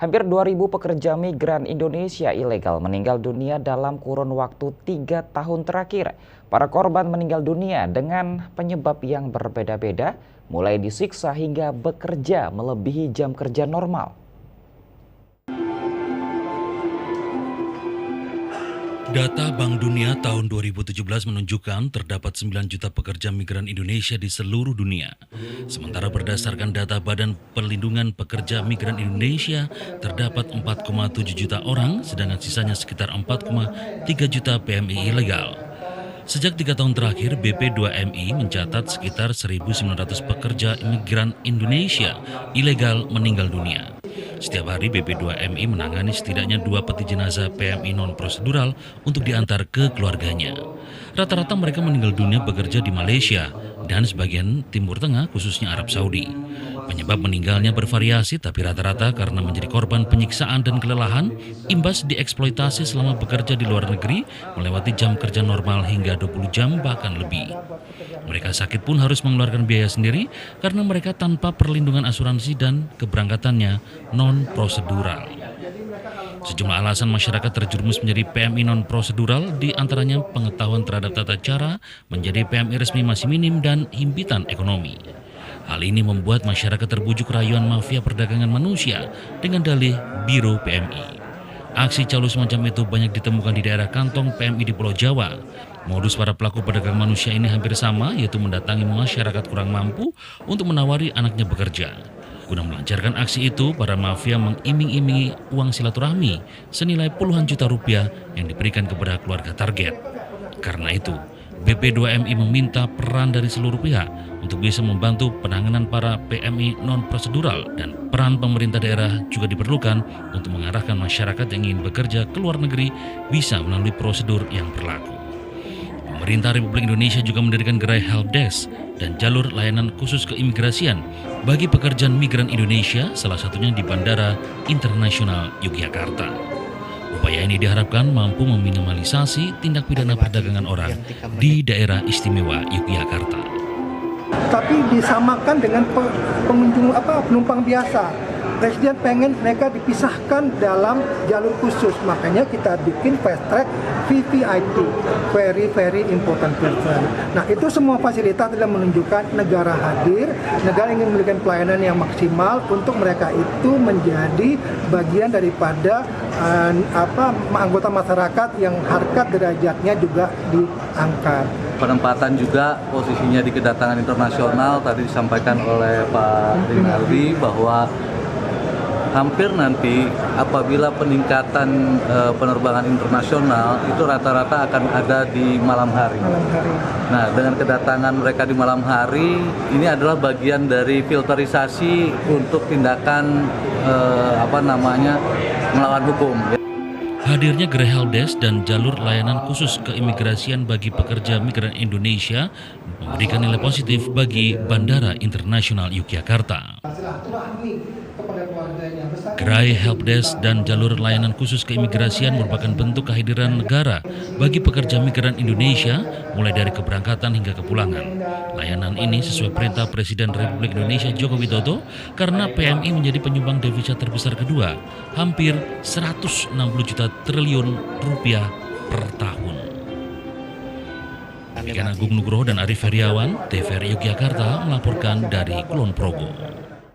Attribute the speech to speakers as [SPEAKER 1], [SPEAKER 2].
[SPEAKER 1] Hampir 2.000 pekerja migran Indonesia ilegal meninggal dunia dalam kurun waktu 3 tahun terakhir. Para korban meninggal dunia dengan penyebab yang berbeda-beda, mulai disiksa hingga bekerja melebihi jam kerja normal.
[SPEAKER 2] Data Bank Dunia tahun 2017 menunjukkan terdapat 9 juta pekerja migran Indonesia di seluruh dunia. Sementara berdasarkan data Badan Perlindungan Pekerja Migran Indonesia, terdapat 4,7 juta orang, sedangkan sisanya sekitar 4,3 juta PMI ilegal. Sejak 3 tahun terakhir, BP2MI mencatat sekitar 1.900 pekerja migran Indonesia ilegal meninggal dunia. Setiap hari BP2MI menangani setidaknya 2 peti jenazah PMI non-prosedural untuk diantar ke keluarganya. Rata-rata mereka meninggal dunia bekerja di Malaysia dan sebagian Timur Tengah, khususnya Arab Saudi. Penyebab meninggalnya bervariasi, tapi rata-rata karena menjadi korban penyiksaan dan kelelahan, imbas dieksploitasi selama bekerja di luar negeri, melewati jam kerja normal hingga 20 jam bahkan lebih. Mereka sakit pun harus mengeluarkan biaya sendiri karena mereka tanpa perlindungan asuransi dan keberangkatannya non-prosedural. Sejumlah alasan masyarakat terjerumus menjadi PMI non-prosedural, di antaranya pengetahuan terhadap tata cara menjadi PMI resmi masih minim dan himpitan ekonomi. Hal ini membuat masyarakat terbujuk rayuan mafia perdagangan manusia dengan dalih Biro PMI. Aksi calo semacam itu banyak ditemukan di daerah kantong PMI di Pulau Jawa. Modus para pelaku pedagang manusia ini hampir sama, yaitu mendatangi masyarakat kurang mampu untuk menawari anaknya bekerja. Guna melancarkan aksi itu, para mafia mengiming-imingi uang silaturahmi senilai puluhan juta rupiah yang diberikan kepada keluarga target. Karena itu, BP2MI meminta peran dari seluruh pihak untuk bisa membantu penanganan para PMI non-prosedural, dan peran pemerintah daerah juga diperlukan untuk mengarahkan masyarakat yang ingin bekerja ke luar negeri bisa melalui prosedur yang berlaku. Pemerintah Republik Indonesia juga mendirikan gerai helpdesk dan jalur layanan khusus keimigrasian bagi pekerjaan migran Indonesia, salah satunya di Bandara Internasional Yogyakarta. Upaya ini diharapkan mampu meminimalisasi tindak pidana perdagangan orang di daerah istimewa Yogyakarta.
[SPEAKER 3] Tapi disamakan dengan penumpang biasa. Presiden pengen mereka dipisahkan dalam jalur khusus, makanya kita bikin fast track VVIP, very important person. Nah, itu semua fasilitas adalah menunjukkan negara hadir, negara ingin memberikan pelayanan yang maksimal untuk mereka itu menjadi bagian daripada anggota masyarakat yang harkat derajatnya juga diangkat.
[SPEAKER 4] Penempatan juga posisinya di kedatangan internasional, tadi disampaikan oleh Pak Rinaldi bahwa hampir nanti apabila peningkatan penerbangan internasional itu rata-rata akan ada di malam hari. Nah, dengan kedatangan mereka di malam hari, ini adalah bagian dari filterisasi untuk tindakan melawan hukum.
[SPEAKER 2] Hadirnya gerai helpdesk dan jalur layanan khusus keimigrasian bagi pekerja migran Indonesia memberikan nilai positif bagi Bandara Internasional Yogyakarta. Gerai helpdesk dan jalur layanan khusus keimigrasian merupakan bentuk kehadiran negara bagi pekerja migran Indonesia, mulai dari keberangkatan hingga kepulangan. Layanan ini sesuai perintah Presiden Republik Indonesia Joko Widodo karena PMI menjadi penyumbang devisa terbesar kedua, hampir 160 juta triliun rupiah per tahun. Demikian Agung Nugroho dan Arif Heriawan, TVRI Yogyakarta melaporkan dari Kulon Progo.